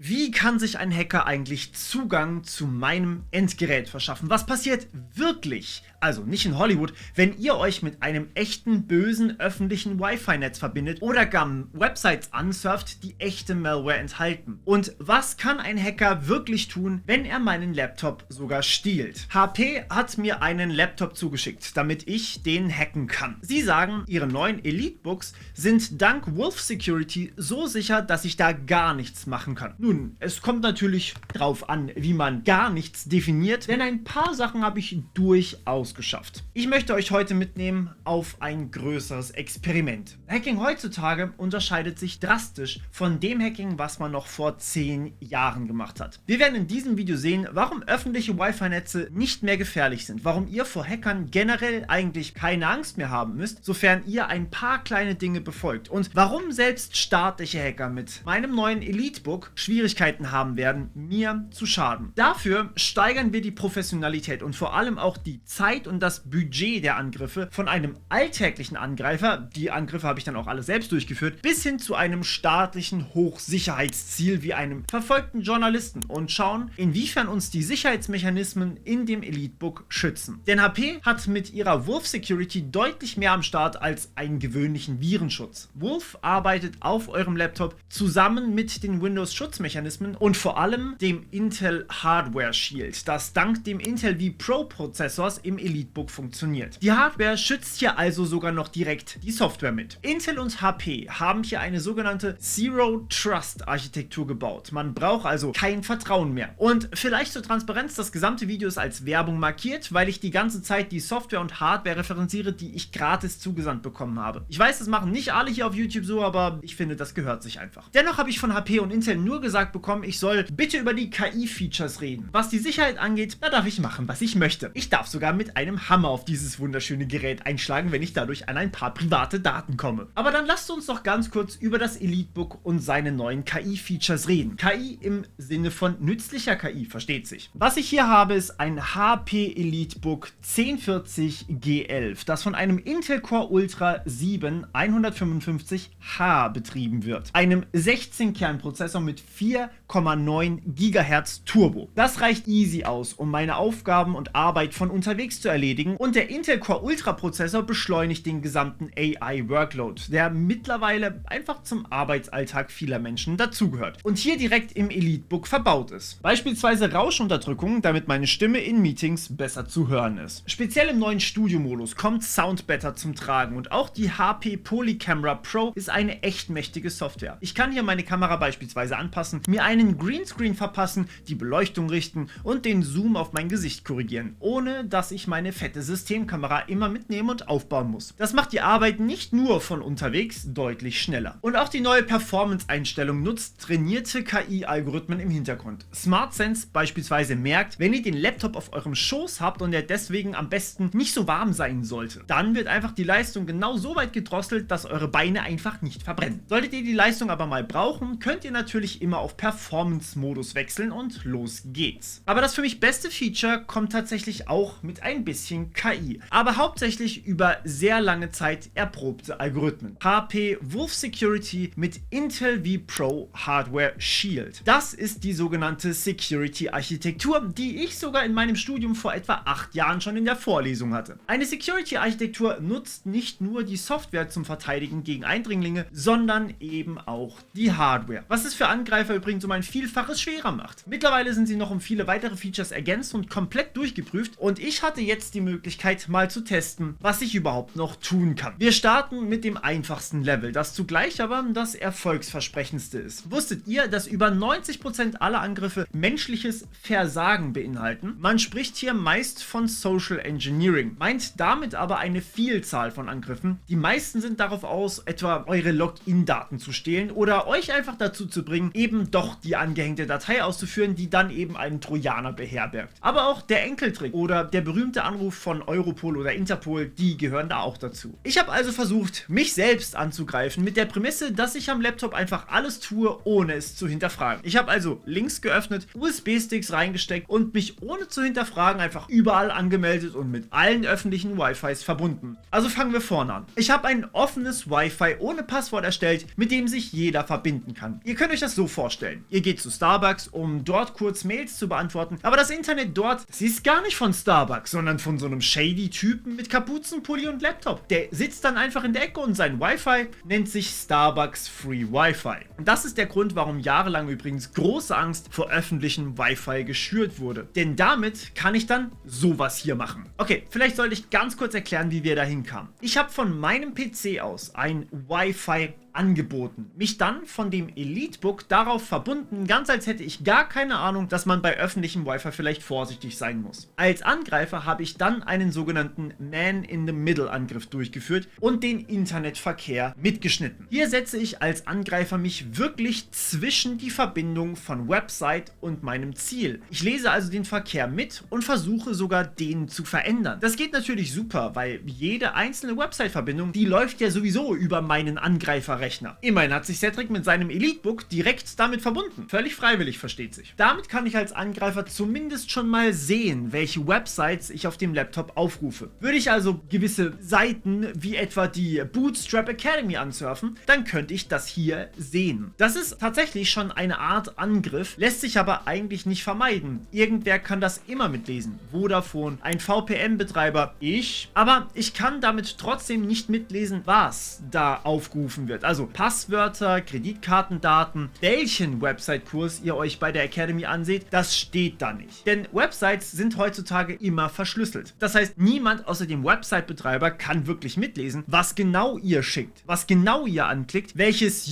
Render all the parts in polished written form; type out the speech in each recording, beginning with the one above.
Wie kann sich ein Hacker eigentlich Zugang zu meinem Endgerät verschaffen? Was passiert wirklich, also nicht in Hollywood, wenn ihr euch mit einem echten, bösen, öffentlichen Wi-Fi-Netz verbindet oder gar Websites ansurft, die echte Malware enthalten? Und was kann ein Hacker wirklich tun, wenn er meinen Laptop sogar stiehlt? HP hat mir einen Laptop zugeschickt, damit ich den hacken kann. Sie sagen, ihre neuen EliteBooks sind dank Wolf Security so sicher, dass ich da gar nichts machen kann. Nun, es kommt natürlich drauf an, wie man gar nichts definiert, denn ein paar Sachen habe ich durchaus geschafft. Ich möchte euch heute mitnehmen auf ein größeres Experiment. Hacking heutzutage unterscheidet sich drastisch von dem Hacking, was man noch vor 10 Jahren gemacht hat. Wir werden in diesem Video sehen, warum öffentliche Wi-Fi-Netze nicht mehr gefährlich sind, warum ihr vor Hackern generell eigentlich keine Angst mehr haben müsst, sofern ihr ein paar kleine Dinge befolgt, und warum selbst staatliche Hacker mit meinem neuen EliteBook Schwierigkeiten haben werden, mir zu schaden. Dafür steigern wir die Professionalität und vor allem auch die Zeit und das Budget der Angriffe von einem alltäglichen Angreifer, die Angriffe habe ich dann auch alle selbst durchgeführt, bis hin zu einem staatlichen Hochsicherheitsziel wie einem verfolgten Journalisten und schauen, inwiefern uns die Sicherheitsmechanismen in dem EliteBook schützen. Denn HP hat mit ihrer Wolf Security deutlich mehr am Start als einen gewöhnlichen Virenschutz. Wolf arbeitet auf eurem Laptop zusammen mit den Windows-Schutzmechanismen und vor allem dem Intel Hardware Shield, das dank dem Intel vPro-Prozessors im EliteBook funktioniert. Die Hardware schützt hier also sogar noch direkt die Software mit. Intel und HP haben hier eine sogenannte Zero Trust Architektur gebaut. Man braucht also kein Vertrauen mehr. Und vielleicht zur Transparenz, das gesamte Video ist als Werbung markiert, weil ich die ganze Zeit die Software und Hardware referenziere, die ich gratis zugesandt bekommen habe. Ich weiß, das machen nicht alle hier auf YouTube so, aber ich finde, das gehört sich einfach. Dennoch habe ich von HP und Intel nur gesagt bekommen, ich soll bitte über die KI-Features reden. Was die Sicherheit angeht, da darf ich machen, was ich möchte. Ich darf sogar mit einem Hammer auf dieses wunderschöne Gerät einschlagen, wenn ich dadurch an ein paar private Daten komme. Aber dann lasst uns doch ganz kurz über das EliteBook und seine neuen KI-Features reden. KI im Sinne von nützlicher KI, versteht sich. Was ich hier habe, ist ein HP EliteBook 1040 G11, das von einem Intel Core Ultra 7 155H betrieben wird. Einem 16-Kern-Prozessor mit 4,9 GHz Turbo. Das reicht easy aus, um meine Aufgaben und Arbeit von unterwegs zu erledigen, und der Intel Core Ultra Prozessor beschleunigt den gesamten AI-Workload, der mittlerweile einfach zum Arbeitsalltag vieler Menschen dazugehört und hier direkt im EliteBook verbaut ist. Beispielsweise Rauschunterdrückung, damit meine Stimme in Meetings besser zu hören ist. Speziell im neuen Studio-Modus kommt Sound Better zum Tragen und auch die HP Polycamera Pro ist eine echt mächtige Software. Ich kann hier meine Kamera beispielsweise anpassen, mir einen Greenscreen verpassen, die Beleuchtung richten und den Zoom auf mein Gesicht korrigieren, ohne dass ich meine fette Systemkamera immer mitnehmen und aufbauen muss. Das macht die Arbeit nicht nur von unterwegs deutlich schneller. Und auch die neue Performance-Einstellung nutzt trainierte KI-Algorithmen im Hintergrund. SmartSense beispielsweise merkt, wenn ihr den Laptop auf eurem Schoß habt und er deswegen am besten nicht so warm sein sollte, dann wird einfach die Leistung genau so weit gedrosselt, dass eure Beine einfach nicht verbrennen. Solltet ihr die Leistung aber mal brauchen, könnt ihr natürlich immer auf Performance-Modus wechseln und los geht's. Aber das für mich beste Feature kommt tatsächlich auch mit ein bisschen KI, aber hauptsächlich über sehr lange Zeit erprobte Algorithmen. HP Wolf Security mit Intel vPro Hardware Shield. Das ist die sogenannte Security-Architektur, die ich sogar in meinem Studium vor etwa 8 Jahren schon in der Vorlesung hatte. Eine Security-Architektur nutzt nicht nur die Software zum Verteidigen gegen Eindringlinge, sondern eben auch die Hardware, was es für Angreifer übrigens um ein Vielfaches schwerer macht. Mittlerweile sind sie noch um viele weitere Features ergänzt und komplett durchgeprüft, und ich hatte jetzt die Möglichkeit mal zu testen, was ich überhaupt noch tun kann. Wir starten mit dem einfachsten Level, das zugleich aber das erfolgsversprechendste ist. Wusstet ihr, dass über 90% aller Angriffe menschliches Versagen beinhalten? Man spricht hier meist von Social Engineering, meint damit aber eine Vielzahl von Angriffen. Die meisten sind darauf aus, etwa eure Login-Daten zu stehlen oder euch einfach dazu zu bringen, eben doch die angehängte Datei auszuführen, die dann eben einen Trojaner beherbergt. Aber auch der Enkeltrick oder der berühmte Anruf von Europol oder Interpol, die gehören da auch dazu. Ich habe also versucht, mich selbst anzugreifen mit der Prämisse, dass ich am Laptop einfach alles tue, ohne es zu hinterfragen. Ich habe also Links geöffnet, USB-Sticks reingesteckt und mich ohne zu hinterfragen einfach überall angemeldet und mit allen öffentlichen Wi-Fis verbunden. Also fangen wir vorne an. Ich habe ein offenes Wi-Fi ohne Passwort erstellt, mit dem sich jeder verbinden kann. Ihr könnt euch das so vorstellen. vorstellen. Ihr geht zu Starbucks, um dort kurz Mails zu beantworten, aber das Internet dort, das ist gar nicht von Starbucks, sondern von so einem shady Typen mit Kapuzenpulli und Laptop. Der sitzt dann einfach in der Ecke und sein Wi-Fi nennt sich Starbucks Free Wi-Fi. Und das ist der Grund, warum jahrelang übrigens große Angst vor öffentlichem Wi-Fi geschürt wurde. Denn damit kann ich dann sowas hier machen. Okay, vielleicht sollte ich ganz kurz erklären, wie wir da hinkamen. Ich habe von meinem PC aus ein Wi-Fi angeboten. Mich dann von dem EliteBook darauf verbunden, ganz als hätte ich gar keine Ahnung, dass man bei öffentlichem Wi-Fi vielleicht vorsichtig sein muss. Als Angreifer habe ich dann einen sogenannten Man-in-the-Middle-Angriff durchgeführt und den Internetverkehr mitgeschnitten. Hier setze ich als Angreifer mich wirklich zwischen die Verbindung von Website und meinem Ziel. Ich lese also den Verkehr mit und versuche sogar den zu verändern. Das geht natürlich super, weil jede einzelne Website-Verbindung, die läuft ja sowieso über meinen Angreiferrechner. Immerhin hat sich Cedric mit seinem EliteBook direkt damit verbunden. Völlig freiwillig, versteht sich. Damit kann ich als Angreifer zumindest schon mal sehen, welche Websites ich auf dem Laptop aufrufe. Würde ich also gewisse Seiten wie etwa die Bootstrap Academy ansurfen, dann könnte ich das hier sehen. Das ist tatsächlich schon eine Art Angriff, lässt sich aber eigentlich nicht vermeiden. Irgendwer kann das immer mitlesen. Vodafone, ein VPN-Betreiber, ich. Aber ich kann damit trotzdem nicht mitlesen, was da aufgerufen wird. Also Passwörter, Kreditkartendaten, welchen Website-Kurs ihr euch bei der Academy anseht, das steht da nicht. Denn Websites sind heutzutage immer verschlüsselt. Das heißt, niemand außer dem Website-Betreiber kann wirklich mitlesen, was genau ihr schickt, was genau ihr anklickt, welches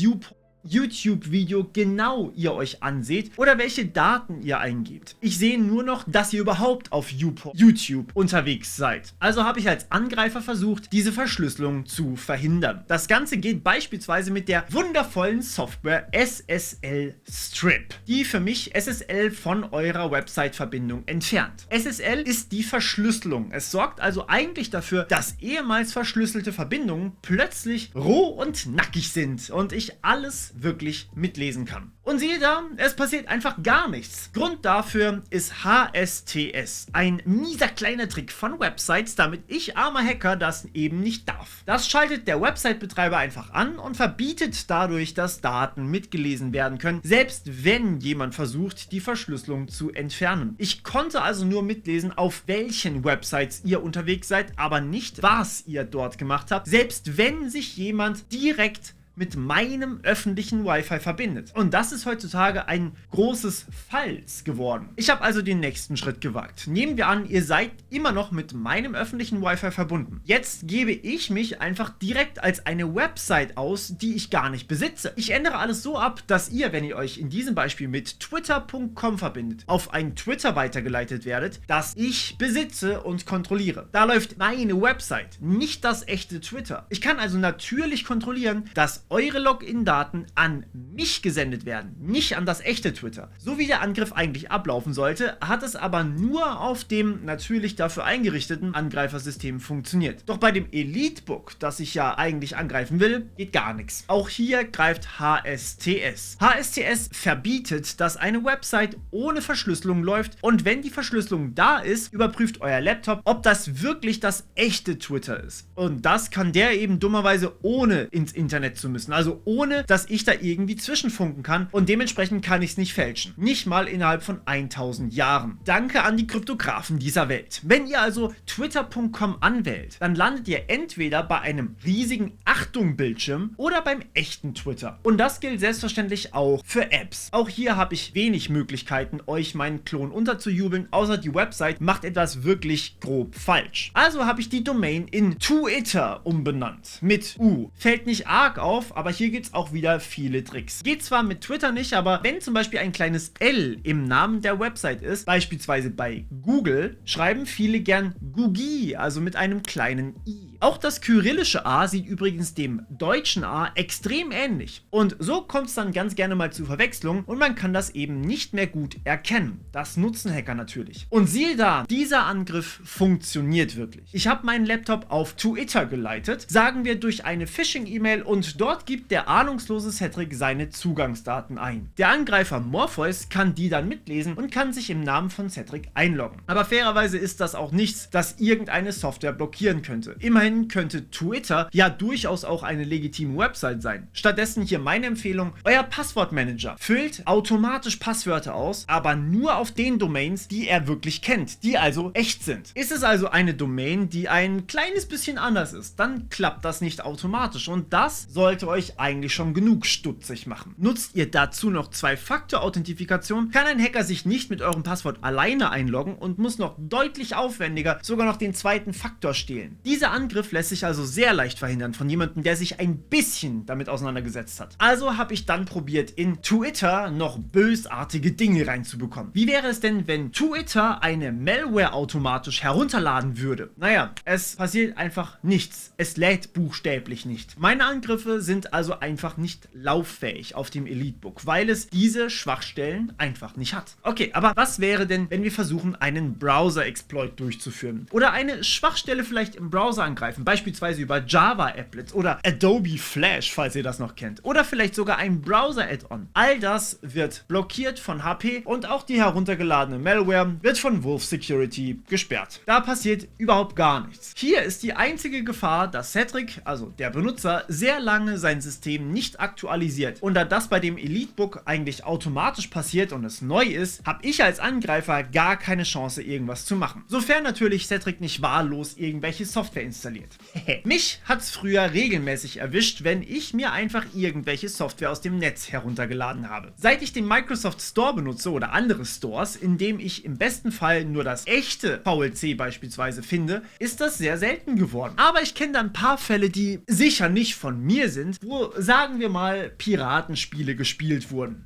YouTube-Video genau ihr euch anseht oder welche Daten ihr eingebt. Ich sehe nur noch, dass ihr überhaupt auf YouTube unterwegs seid. Also habe ich als Angreifer versucht, diese Verschlüsselung zu verhindern. Das Ganze geht beispielsweise mit der wundervollen Software SSL Strip, die für mich SSL von eurer Website-Verbindung entfernt. SSL ist die Verschlüsselung. Es sorgt also eigentlich dafür, dass ehemals verschlüsselte Verbindungen plötzlich roh und nackig sind und ich alles wirklich mitlesen kann. Und siehe da, es passiert einfach gar nichts. Grund dafür ist HSTS, ein mieser kleiner Trick von Websites, damit ich, armer Hacker, das eben nicht darf. Das schaltet der Website-Betreiber einfach an und verbietet dadurch, dass Daten mitgelesen werden können, selbst wenn jemand versucht, die Verschlüsselung zu entfernen. Ich konnte also nur mitlesen, auf welchen Websites ihr unterwegs seid, aber nicht, was ihr dort gemacht habt, selbst wenn sich jemand direkt mit meinem öffentlichen Wi-Fi verbindet. Und das ist heutzutage ein großes Falls geworden. Ich habe also den nächsten Schritt gewagt. Nehmen wir an, ihr seid immer noch mit meinem öffentlichen Wi-Fi verbunden. Jetzt gebe ich mich einfach direkt als eine Website aus, die ich gar nicht besitze. Ich ändere alles so ab, dass ihr, wenn ihr euch in diesem Beispiel mit twitter.com verbindet, auf ein Twitter weitergeleitet werdet, das ich besitze und kontrolliere. Da läuft meine Website, nicht das echte Twitter. Ich kann also natürlich kontrollieren, dass eure Login-Daten an mich gesendet werden, nicht an das echte Twitter. So wie der Angriff eigentlich ablaufen sollte, hat es aber nur auf dem natürlich dafür eingerichteten Angreifersystem funktioniert. Doch bei dem EliteBook, das ich ja eigentlich angreifen will, geht gar nichts. Auch hier greift HSTS. HSTS verbietet, dass eine Website ohne Verschlüsselung läuft und wenn die Verschlüsselung da ist, überprüft euer Laptop, ob das wirklich das echte Twitter ist. Und das kann der eben dummerweise ohne ins Internet zu müssen. Also ohne, dass ich da irgendwie zwischenfunken kann und dementsprechend kann ich es nicht fälschen. Nicht mal innerhalb von 1000 Jahren. Danke an die Kryptografen dieser Welt. Wenn ihr also twitter.com anwählt, dann landet ihr entweder bei einem riesigen Achtung-Bildschirm oder beim echten Twitter. Und das gilt selbstverständlich auch für Apps. Auch hier habe ich wenig Möglichkeiten, euch meinen Klon unterzujubeln, außer die Website macht etwas wirklich grob falsch. Also habe ich die Domain in Twitter umbenannt. Mit U. Fällt nicht arg auf, aber hier gibt es auch wieder viele Tricks. Geht zwar mit Twitter nicht, aber wenn zum Beispiel ein kleines L im Namen der Website ist, beispielsweise bei Google, schreiben viele gern Gugi, also mit einem kleinen I. Auch das kyrillische A sieht übrigens dem deutschen A extrem ähnlich. Und so kommt es dann ganz gerne mal zu Verwechslung und man kann das eben nicht mehr gut erkennen. Das nutzen Hacker natürlich. Und siehe da, dieser Angriff funktioniert wirklich. Ich habe meinen Laptop auf Twitter geleitet, sagen wir durch eine Phishing-E-Mail und dort gibt der ahnungslose Cedric seine Zugangsdaten ein. Der Angreifer Morpheus kann die dann mitlesen und kann sich im Namen von Cedric einloggen. Aber fairerweise ist das auch nichts, das irgendeine Software blockieren könnte. Immerhin Immerhin könnte Twitter ja durchaus auch eine legitime Website sein. Stattdessen hier meine Empfehlung: euer Passwortmanager füllt automatisch Passwörter aus, aber nur auf den Domains, die er wirklich kennt, die also echt sind. Ist es also eine Domain, die ein kleines bisschen anders ist, dann klappt das nicht automatisch und das sollte euch eigentlich schon genug stutzig machen. Nutzt ihr dazu noch Zwei-Faktor-Authentifikation, kann ein Hacker sich nicht mit eurem Passwort alleine einloggen und muss noch deutlich aufwendiger sogar noch den zweiten Faktor stehlen. Dieser Angriff lässt sich also sehr leicht verhindern von jemandem, der sich ein bisschen damit auseinandergesetzt hat. Also habe ich dann probiert, in Twitter noch bösartige Dinge reinzubekommen. Wie wäre es denn, wenn Twitter eine Malware automatisch herunterladen würde? Naja, es passiert einfach nichts. Es lädt buchstäblich nicht. Meine Angriffe sind also einfach nicht lauffähig auf dem Elitebook, weil es diese Schwachstellen einfach nicht hat. Okay, aber was wäre denn, wenn wir versuchen, einen Browser-Exploit durchzuführen? Oder eine Schwachstelle vielleicht im Browser angreifen, beispielsweise über Java-Applets oder Adobe Flash, falls ihr das noch kennt. Oder vielleicht sogar ein Browser-Add-on. All das wird blockiert von HP und auch die heruntergeladene Malware wird von Wolf Security gesperrt. Da passiert überhaupt gar nichts. Hier ist die einzige Gefahr, dass Cedric, also der Benutzer, sehr lange sein System nicht aktualisiert. Und da das bei dem Elitebook eigentlich automatisch passiert und es neu ist, habe ich als Angreifer gar keine Chance, irgendwas zu machen. Sofern natürlich Cedric nicht wahllos irgendwelche Software installiert. Mich hat's früher regelmäßig erwischt, wenn ich mir einfach irgendwelche Software aus dem Netz heruntergeladen habe. Seit ich den Microsoft Store benutze oder andere Stores, in dem ich im besten Fall nur das echte VLC beispielsweise finde, ist das sehr selten geworden. Aber ich kenne da ein paar Fälle, die sicher nicht von mir sind, wo, sagen wir mal, Piratenspiele gespielt wurden.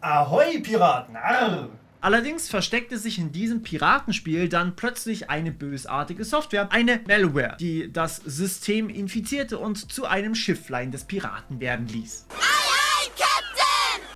Ahoi Piraten! Arr! Allerdings versteckte sich in diesem Piratenspiel dann plötzlich eine bösartige Software, eine Malware, die das System infizierte und zu einem Schifflein des Piraten werden ließ.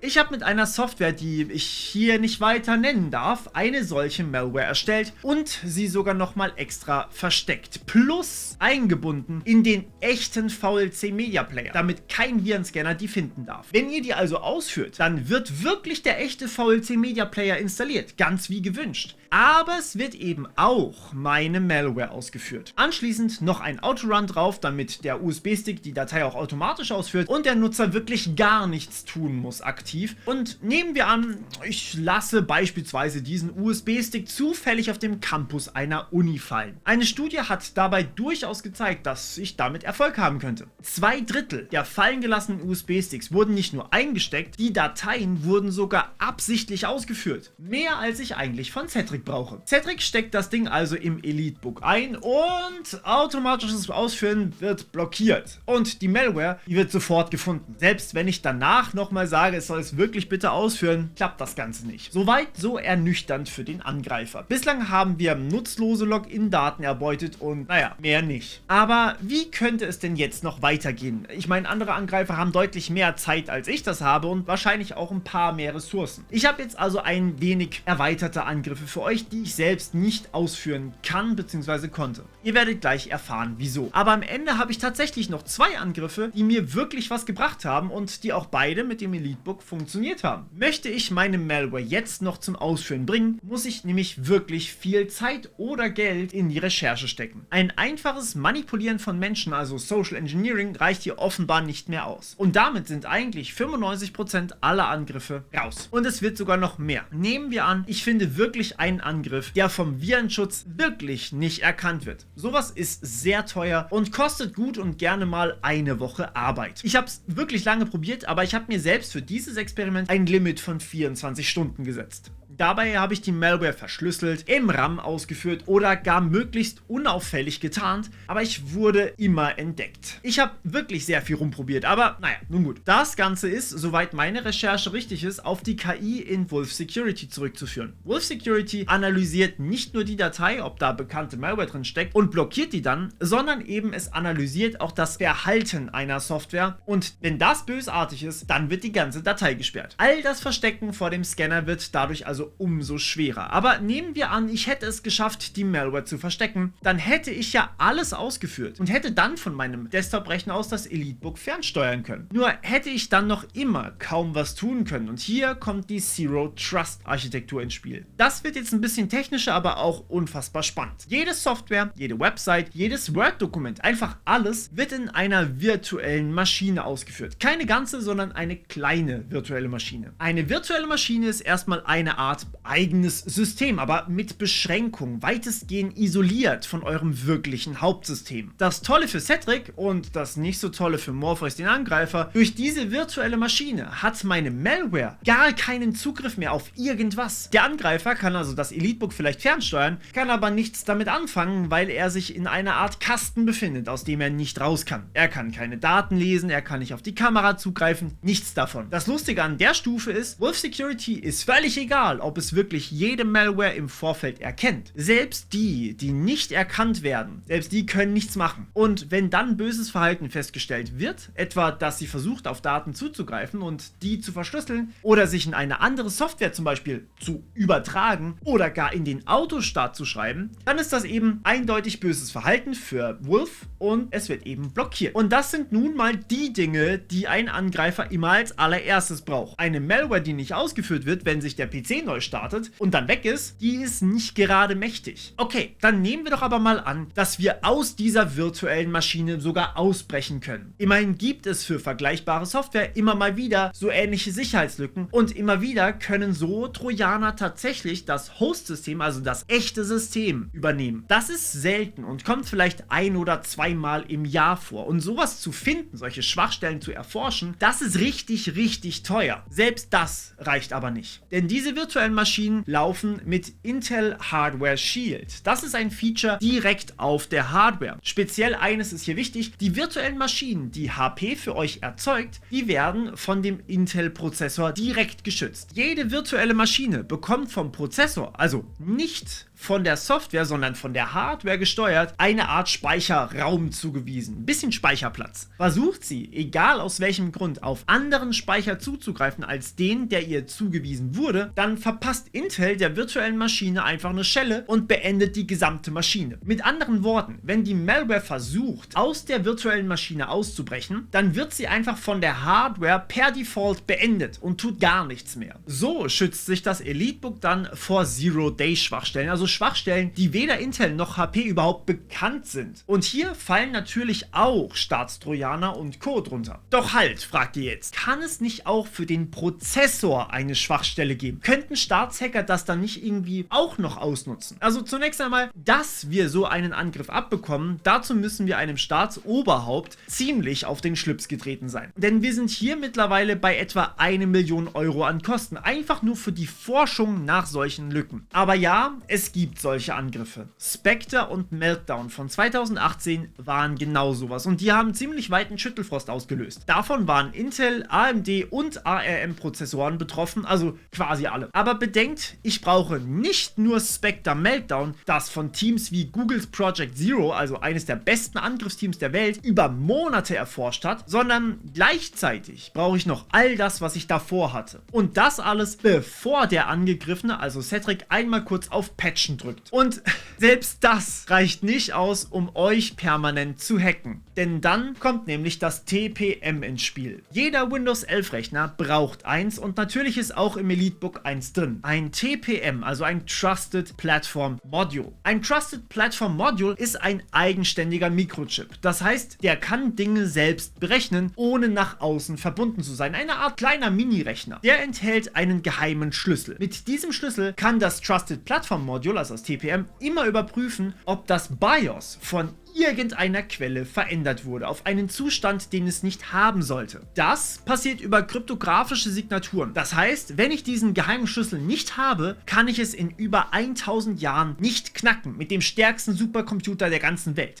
Ich habe mit einer Software, die ich hier nicht weiter nennen darf, eine solche Malware erstellt und sie sogar nochmal extra versteckt. Plus eingebunden in den echten VLC Media Player, damit kein Virenscanner die finden darf. Wenn ihr die also ausführt, dann wird wirklich der echte VLC Media Player installiert, ganz wie gewünscht. Aber es wird eben auch meine Malware ausgeführt. Anschließend noch ein Autorun drauf, damit der USB-Stick die Datei auch automatisch ausführt und der Nutzer wirklich gar nichts tun muss aktiv. Und nehmen wir an, ich lasse beispielsweise diesen USB-Stick zufällig auf dem Campus einer Uni fallen. Eine Studie hat dabei durchaus gezeigt, dass ich damit Erfolg haben könnte. 2/3 der fallen gelassenen USB-Sticks wurden nicht nur eingesteckt, die Dateien wurden sogar absichtlich ausgeführt. Mehr als ich eigentlich von Cedric brauche. Cedric steckt das Ding also im Elitebook ein und automatisches Ausführen wird blockiert. Und die Malware, die wird sofort gefunden. Selbst wenn ich danach nochmal sage, es soll es wirklich bitte ausführen, klappt das Ganze nicht. Soweit so ernüchternd für den Angreifer. Bislang haben wir nutzlose Login-Daten erbeutet und naja, mehr nicht. Aber wie könnte es denn jetzt noch weitergehen? Ich meine, andere Angreifer haben deutlich mehr Zeit als ich das habe und wahrscheinlich auch ein paar mehr Ressourcen. Ich habe jetzt also ein wenig erweiterte Angriffe für euch, die ich selbst nicht ausführen kann bzw. konnte. Ihr werdet gleich erfahren, wieso. Aber am Ende habe ich tatsächlich noch 2 Angriffe, die mir wirklich was gebracht haben und die auch beide mit dem Elitebook funktioniert haben. Möchte ich meine Malware jetzt noch zum Ausführen bringen, muss ich nämlich wirklich viel Zeit oder Geld in die Recherche stecken. Ein einfaches Manipulieren von Menschen, also Social Engineering, reicht hier offenbar nicht mehr aus. Und damit sind eigentlich 95% aller Angriffe raus. Und es wird sogar noch mehr. Nehmen wir an, ich finde wirklich einen Angriff, der vom Virenschutz wirklich nicht erkannt wird. Sowas ist sehr teuer und kostet gut und gerne mal eine Woche Arbeit. Ich habe es wirklich lange probiert, aber ich habe mir selbst für dieses Experiment ein Limit von 24 Stunden gesetzt. Dabei habe ich die Malware verschlüsselt, im RAM ausgeführt oder gar möglichst unauffällig getarnt, aber ich wurde immer entdeckt. Ich habe wirklich sehr viel rumprobiert, aber naja, nun gut. Das Ganze ist, soweit meine Recherche richtig ist, auf die KI in Wolf Security zurückzuführen. Wolf Security analysiert nicht nur die Datei, ob da bekannte Malware drin steckt und blockiert die dann, sondern eben es analysiert auch das Verhalten einer Software und wenn das bösartig ist, dann wird die ganze Datei gesperrt. All das Verstecken vor dem Scanner wird dadurch also also umso schwerer. Aber nehmen wir an, ich hätte es geschafft, die Malware zu verstecken, dann hätte ich ja alles ausgeführt und hätte dann von meinem Desktop-Rechner aus das EliteBook fernsteuern können. Nur hätte ich dann noch immer kaum was tun können und hier kommt die Zero-Trust-Architektur ins Spiel. Das wird jetzt ein bisschen technischer, aber auch unfassbar spannend. Jede Software, jede Website, jedes Word-Dokument, einfach alles wird in einer virtuellen Maschine ausgeführt. Keine ganze, sondern eine kleine virtuelle Maschine. Eine virtuelle Maschine ist erstmal eine Art eigenes System, aber mit Beschränkung, weitestgehend isoliert von eurem wirklichen Hauptsystem. Das Tolle für Cedric und das nicht so Tolle für Morpheus den Angreifer: durch diese virtuelle Maschine hat meine Malware gar keinen Zugriff mehr auf irgendwas. Der Angreifer kann also das EliteBook vielleicht fernsteuern, kann aber nichts damit anfangen, weil er sich in einer Art Kasten befindet, aus dem er nicht raus kann. Er kann keine Daten lesen, er kann nicht auf die Kamera zugreifen, nichts davon. Das Lustige an der Stufe ist, Wolf Security ist völlig egal, ob es wirklich jede Malware im Vorfeld erkennt. Selbst die nicht erkannt werden, selbst die können nichts machen. Und wenn dann böses Verhalten festgestellt wird, etwa, dass sie versucht, auf Daten zuzugreifen und die zu verschlüsseln oder sich in eine andere Software zum Beispiel zu übertragen oder gar in den Autostart zu schreiben, dann ist das eben eindeutig böses Verhalten für Wolf und es wird eben blockiert. Und das sind nun mal die Dinge, die ein Angreifer immer als allererstes braucht. Eine Malware, die nicht ausgeführt wird, wenn sich der PC neu startet und dann weg ist, die ist nicht gerade mächtig. Okay, dann nehmen wir doch aber mal an, dass wir aus dieser virtuellen Maschine sogar ausbrechen können. Immerhin gibt es für vergleichbare Software immer mal wieder so ähnliche Sicherheitslücken und immer wieder können so Trojaner tatsächlich das Host-System, also das echte System, übernehmen. Das ist selten und kommt vielleicht ein- oder zweimal im Jahr vor. Und sowas zu finden, solche Schwachstellen zu erforschen, das ist richtig, richtig teuer. Selbst das reicht aber nicht. Denn diese virtuellen Maschinen laufen mit Intel Hardware Shield. Das ist ein Feature direkt auf der Hardware. Speziell eines ist hier wichtig: die virtuellen Maschinen, die HP für euch erzeugt, die werden von dem Intel-Prozessor direkt geschützt. Jede virtuelle Maschine bekommt vom Prozessor, also nicht von der Software, sondern von der Hardware gesteuert, eine Art Speicherraum zugewiesen. Ein bisschen Speicherplatz. Versucht sie, egal aus welchem Grund, auf anderen Speicher zuzugreifen als den, der ihr zugewiesen wurde, dann verpasst Intel der virtuellen Maschine einfach eine Schelle und beendet die gesamte Maschine. Mit anderen Worten, wenn die Malware versucht, aus der virtuellen Maschine auszubrechen, dann wird sie einfach von der Hardware per Default beendet und tut gar nichts mehr. So schützt sich das EliteBook dann vor Zero-Day-Schwachstellen, also Schwachstellen, die weder Intel noch HP überhaupt bekannt sind. Und hier fallen natürlich auch Staatstrojaner und Co. drunter. Doch halt, fragt ihr jetzt, kann es nicht auch für den Prozessor eine Schwachstelle geben? Könnten Staatshacker das dann nicht irgendwie auch noch ausnutzen? Also zunächst einmal, dass wir so einen Angriff abbekommen, dazu müssen wir einem Staatsoberhaupt ziemlich auf den Schlips getreten sein. Denn wir sind hier mittlerweile bei etwa 1 Million Euro an Kosten, einfach nur für die Forschung nach solchen Lücken. Aber ja, es gibt solche Angriffe. Spectre und Meltdown von 2018 waren genau sowas und die haben ziemlich weiten Schüttelfrost ausgelöst. Davon waren Intel, AMD und ARM-Prozessoren betroffen, also quasi alle. Aber bedenkt, ich brauche nicht nur Spectre Meltdown, das von Teams wie Googles Project Zero, also eines der besten Angriffsteams der Welt, über Monate erforscht hat, sondern gleichzeitig brauche ich noch all das, was ich davor hatte. Und das alles, bevor der Angegriffene, also Cedric, einmal kurz auf Patchen drückt. Und selbst das reicht nicht aus, um euch permanent zu hacken. Denn dann kommt nämlich das TPM ins Spiel. Jeder Windows 11 Rechner braucht eins und natürlich ist auch im EliteBook eins drin. Ein TPM, also ein Trusted Platform Module. Ein Trusted Platform Module ist ein eigenständiger Mikrochip. Das heißt, der kann Dinge selbst berechnen, ohne nach außen verbunden zu sein. Eine Art kleiner Mini-Rechner. Der enthält einen geheimen Schlüssel. Mit diesem Schlüssel kann das Trusted Platform Module, also das TPM, immer überprüfen, ob das BIOS von irgendeiner Quelle verändert wurde, auf einen Zustand, den es nicht haben sollte. Das passiert über kryptografische Signaturen. Das heißt, wenn ich diesen geheimen Schlüssel nicht habe, kann ich es in über 1000 Jahren nicht knacken mit dem stärksten Supercomputer der ganzen Welt.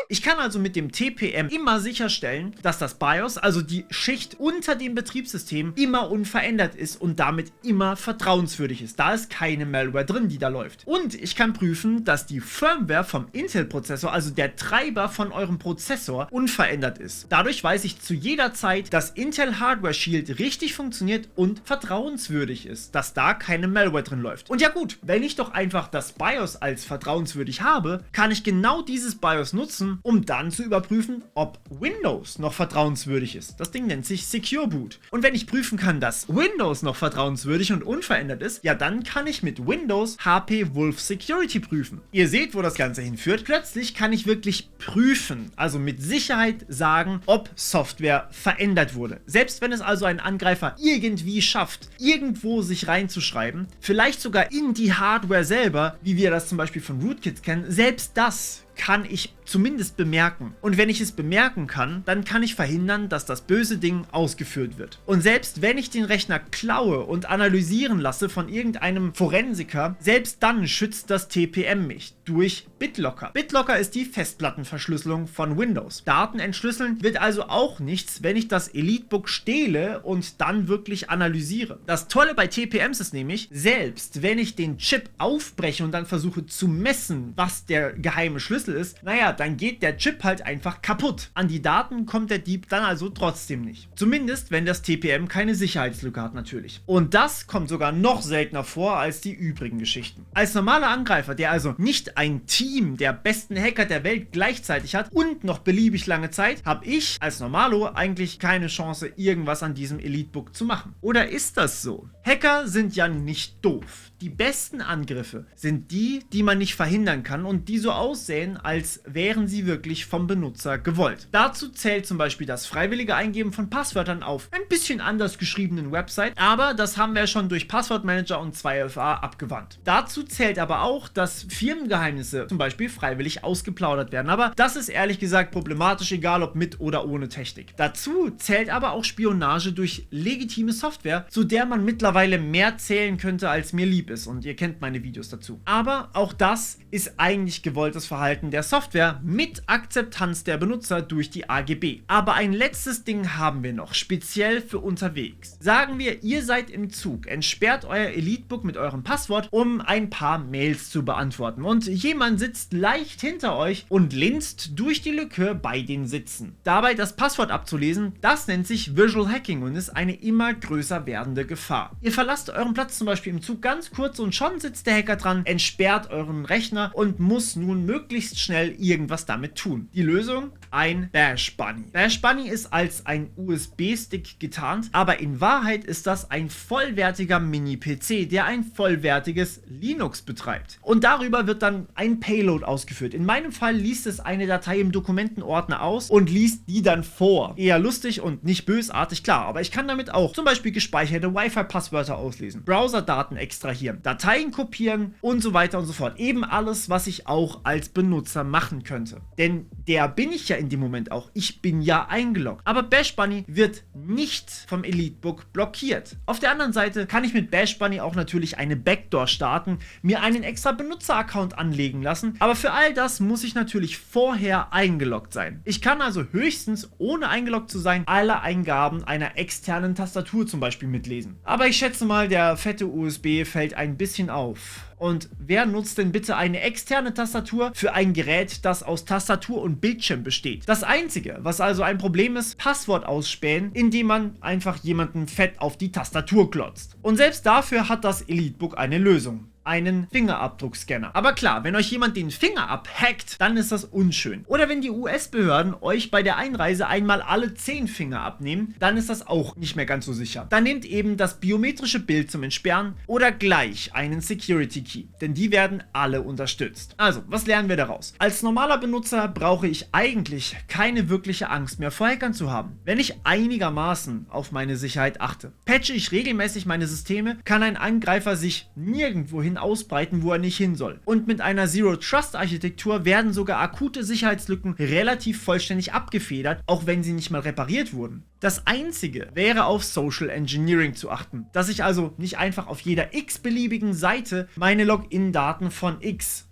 Ich kann also mit dem TPM immer sicherstellen, dass das BIOS, also die Schicht unter dem Betriebssystem, immer unverändert ist und damit immer vertrauenswürdig ist. Da ist keine Malware drin, die da läuft. Und ich kann prüfen, dass die Firmware vom Intel-Prozessor, also der Treiber von eurem Prozessor, unverändert ist. Dadurch weiß ich zu jeder Zeit, dass Intel Hardware Shield richtig funktioniert und vertrauenswürdig ist, dass da keine Malware drin läuft. Und ja gut, wenn ich doch einfach das BIOS als vertrauenswürdig habe, kann ich genau dieses BIOS nutzen, um dann zu überprüfen, ob Windows noch vertrauenswürdig ist. Das Ding nennt sich Secure Boot. Und wenn ich prüfen kann, dass Windows noch vertrauenswürdig und unverändert ist, ja dann kann ich mit Windows HP Wolf Security prüfen. Ihr seht, wo das Ganze hinführt. Plötzlich kann ich wirklich prüfen, also mit Sicherheit sagen, ob Software verändert wurde. Selbst wenn es also ein Angreifer irgendwie schafft, irgendwo sich reinzuschreiben, vielleicht sogar in die Hardware selber, wie wir das zum Beispiel von Rootkits kennen, selbst das kann ich zumindest bemerken. Und wenn ich es bemerken kann, dann kann ich verhindern, dass das böse Ding ausgeführt wird. Und selbst wenn ich den Rechner klaue und analysieren lasse von irgendeinem Forensiker, selbst dann schützt das TPM mich durch BitLocker. BitLocker ist die Festplattenverschlüsselung von Windows. Daten entschlüsseln wird also auch nichts, wenn ich das EliteBook stehle und dann wirklich analysiere. Das Tolle bei TPMs ist nämlich, selbst wenn ich den Chip aufbreche und dann versuche zu messen, was der geheime Schlüssel ist, naja, dann geht der Chip halt einfach kaputt. An die Daten kommt der Dieb dann also trotzdem nicht. Zumindest, wenn das TPM keine Sicherheitslücke hat natürlich. Und das kommt sogar noch seltener vor als die übrigen Geschichten. Als normaler Angreifer, der also nicht ein Team der besten Hacker der Welt gleichzeitig hat und noch beliebig lange Zeit, habe ich als Normalo eigentlich keine Chance, irgendwas an diesem EliteBook zu machen. Oder ist das so? Hacker sind ja nicht doof. Die besten Angriffe sind die, die man nicht verhindern kann und die so aussehen, als wären sie wirklich vom Benutzer gewollt. Dazu zählt zum Beispiel das freiwillige Eingeben von Passwörtern auf ein bisschen anders geschriebenen Website, aber das haben wir schon durch Passwortmanager und 2FA abgewandt. Dazu zählt aber auch, dass Firmengeheimnisse zum Beispiel freiwillig ausgeplaudert werden, aber das ist ehrlich gesagt problematisch, egal ob mit oder ohne Technik. Dazu zählt aber auch Spionage durch legitime Software, zu der man mittlerweile mehr zählen könnte, als mir lieb ist, und ihr kennt meine Videos dazu. Aber auch das ist eigentlich gewolltes Verhalten der Software mit Akzeptanz der Benutzer durch die AGB. Aber ein letztes Ding haben wir noch, speziell für unterwegs. Sagen wir, ihr seid im Zug, entsperrt euer EliteBook mit eurem Passwort, um ein paar Mails zu beantworten, und jemand sitzt leicht hinter euch und linst durch die Lücke bei den Sitzen. Dabei das Passwort abzulesen, das nennt sich Visual Hacking und ist eine immer größer werdende Gefahr. Ihr verlasst euren Platz zum Beispiel im Zug ganz kurz und schon sitzt der Hacker dran, entsperrt euren Rechner und muss nun möglichst schnell irgendwas damit tun. Die Lösung? Ein Bash Bunny. Bash Bunny ist als ein USB-Stick getarnt, aber in Wahrheit ist das ein vollwertiger Mini-PC, der ein vollwertiges Linux betreibt. Und darüber wird dann ein Payload ausgeführt. In meinem Fall liest es eine Datei im Dokumentenordner aus und liest die dann vor. Eher lustig und nicht bösartig, klar, aber ich kann damit auch zum Beispiel gespeicherte Wi-Fi-Passwörter auslesen, Browserdaten extrahieren, Dateien kopieren und so weiter und so fort. Eben alles, was ich auch als Benutzer machen könnte. Denn der bin ich ja in dem Moment auch. Ich bin ja eingeloggt. Aber Bash Bunny wird nicht vom EliteBook blockiert. Auf der anderen Seite kann ich mit Bash Bunny auch natürlich eine Backdoor starten, mir einen extra Benutzeraccount anlegen lassen, aber für all das muss ich natürlich vorher eingeloggt sein. Ich kann also höchstens, ohne eingeloggt zu sein, alle Eingaben einer externen Tastatur zum Beispiel mitlesen. Aber ich schätze mal, der fette USB fällt ein bisschen auf. Und wer nutzt denn bitte eine externe Tastatur für ein Gerät, das aus Tastatur und Bildschirm besteht? Das Einzige, was also ein Problem ist, Passwort ausspähen, indem man einfach jemanden fett auf die Tastatur klotzt. Und selbst dafür hat das EliteBook eine Lösung. Einen Fingerabdruckscanner. Aber klar, wenn euch jemand den Finger abhackt, dann ist das unschön. Oder wenn die US-Behörden euch bei der Einreise einmal alle 10 Finger abnehmen, dann ist das auch nicht mehr ganz so sicher. Dann nehmt eben das biometrische Bild zum Entsperren oder gleich einen Security Key, denn die werden alle unterstützt. Also, was lernen wir daraus? Als normaler Benutzer brauche ich eigentlich keine wirkliche Angst mehr vor Hackern zu haben, wenn ich einigermaßen auf meine Sicherheit achte. Patche ich regelmäßig meine Systeme, kann ein Angreifer sich nirgendwohin ausbreiten, wo er nicht hin soll. Und mit einer Zero-Trust-Architektur werden sogar akute Sicherheitslücken relativ vollständig abgefedert, auch wenn sie nicht mal repariert wurden. Das Einzige wäre auf Social Engineering zu achten, dass ich also nicht einfach auf jeder x-beliebigen Seite meine Login-Daten von X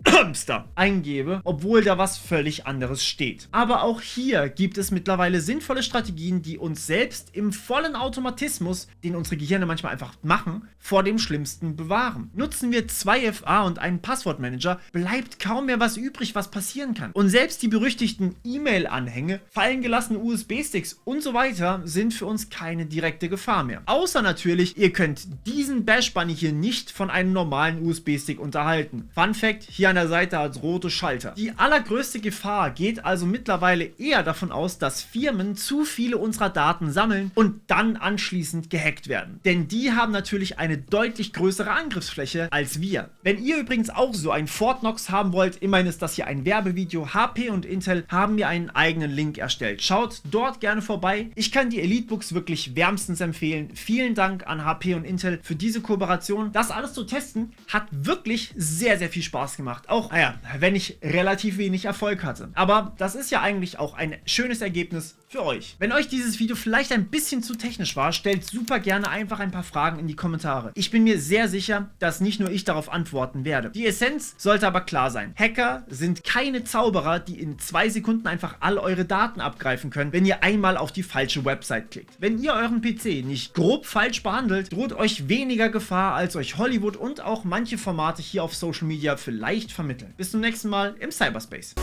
eingebe, obwohl da was völlig anderes steht. Aber auch hier gibt es mittlerweile sinnvolle Strategien, die uns selbst im vollen Automatismus, den unsere Gehirne manchmal einfach machen, vor dem Schlimmsten bewahren. Nutzen wir 2FA und einen Passwortmanager, bleibt kaum mehr was übrig, was passieren kann. Und selbst die berüchtigten E-Mail-Anhänge, fallen gelassene USB-Sticks und so weiter sind für uns keine direkte Gefahr mehr. Außer natürlich, ihr könnt diesen Bash Bunny hier nicht von einem normalen USB-Stick unterhalten. Fun Fact, hier an der Seite als rote Schalter. Die allergrößte Gefahr geht also mittlerweile eher davon aus, dass Firmen zu viele unserer Daten sammeln und dann anschließend gehackt werden. Denn die haben natürlich eine deutlich größere Angriffsfläche als wir. Wenn ihr übrigens auch so ein Fort Knox haben wollt, immerhin ist das hier ein Werbevideo, HP und Intel haben mir einen eigenen Link erstellt. Schaut dort gerne vorbei. Ich kann die Elitebooks wirklich wärmstens empfehlen. Vielen Dank an HP und Intel für diese Kooperation. Das alles zu testen hat wirklich sehr, sehr viel Spaß gemacht. Auch, naja, wenn ich relativ wenig Erfolg hatte. Aber das ist ja eigentlich auch ein schönes Ergebnis für euch. Wenn euch dieses Video vielleicht ein bisschen zu technisch war, stellt super gerne einfach ein paar Fragen in die Kommentare. Ich bin mir sehr sicher, dass nicht nur ich darauf antworten werde. Die Essenz sollte aber klar sein. Hacker sind keine Zauberer, die in 2 Sekunden einfach all eure Daten abgreifen können, wenn ihr einmal auf die falsche Website klickt. Wenn ihr euren PC nicht grob falsch behandelt, droht euch weniger Gefahr, als euch Hollywood und auch manche Formate hier auf Social Media vielleicht vermitteln. Bis zum nächsten Mal im Cyberspace.